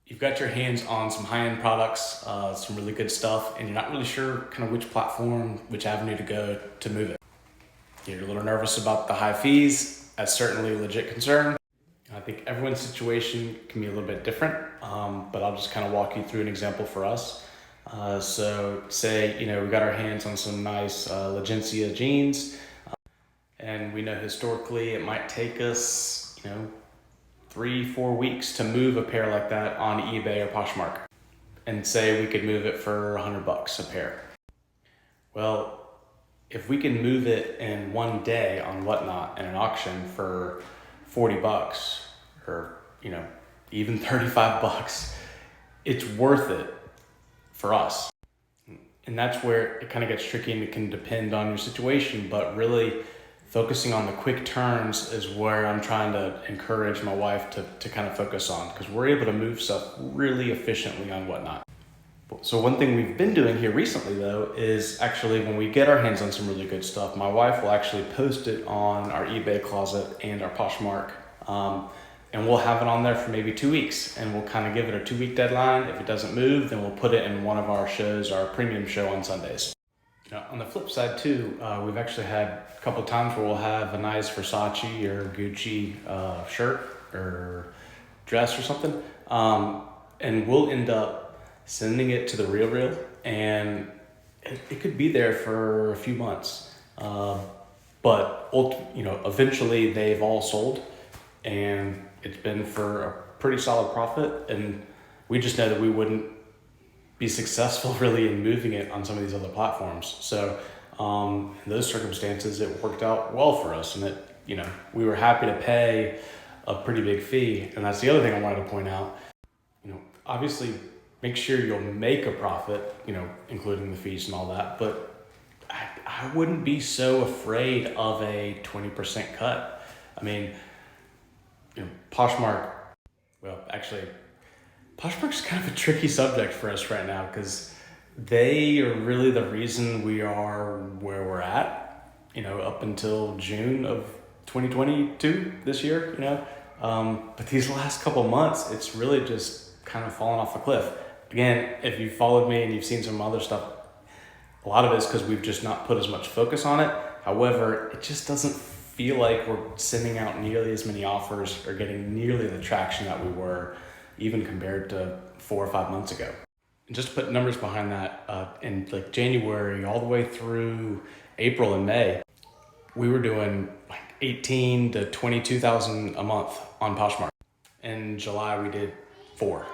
you've got your hands on some high-end products, some really good stuff, and you're not really sure kind of which platform, which avenue to go to move it. You're a little nervous about the high fees. That's certainly a legit concern. I think everyone's situation can be a little bit different, but I'll just kind of walk you through an example for us. So say, we got our hands on some nice Legencia jeans, and we know historically it might take us, 3-4 weeks to move a pair like that on eBay or Poshmark. And say we could move it for $100 a pair. Well, if we can move it in one day on Whatnot in an auction for $40 or, even $35, it's worth it for us. And that's where it kind of gets tricky, and it can depend on your situation, but really focusing on the quick turns is where I'm trying to encourage my wife to kind of focus on, because we're able to move stuff really efficiently on Whatnot. So one thing we've been doing here recently though is actually when we get our hands on some really good stuff, my wife will actually post it on our eBay closet and our Poshmark. And we'll have it on there for maybe 2 weeks, and we'll kind of give it a 2-week deadline. If it doesn't move, then we'll put it in one of our shows, our premium show on Sundays. On the flip side too, we've actually had a couple of times where we'll have a nice Versace or Gucci shirt or dress or something, and we'll end up sending it to the RealReal, and it could be there for a few months, but eventually they've all sold, and it's been for a pretty solid profit, and we just know that we wouldn't be successful really in moving it on some of these other platforms. So in those circumstances, it worked out well for us, and we were happy to pay a pretty big fee. And that's the other thing I wanted to point out. Obviously make sure you'll make a profit, including the fees and all that, but I wouldn't be so afraid of a 20% cut. I mean, Poshmark, Poshmark's kind of a tricky subject for us right now, because they are really the reason we are where we're at, up until June of 2022 this year, but these last couple months, it's really just kind of fallen off a cliff. Again, if you've followed me and you've seen some other stuff, a lot of it is because we've just not put as much focus on it. However, it just doesn't feel like we're sending out nearly as many offers or getting nearly the traction that we were, even compared to 4 or 5 months ago. And just to put numbers behind that, in like January all the way through April and May, we were doing like 18 to 22,000 a month on Poshmark. In July we did 4.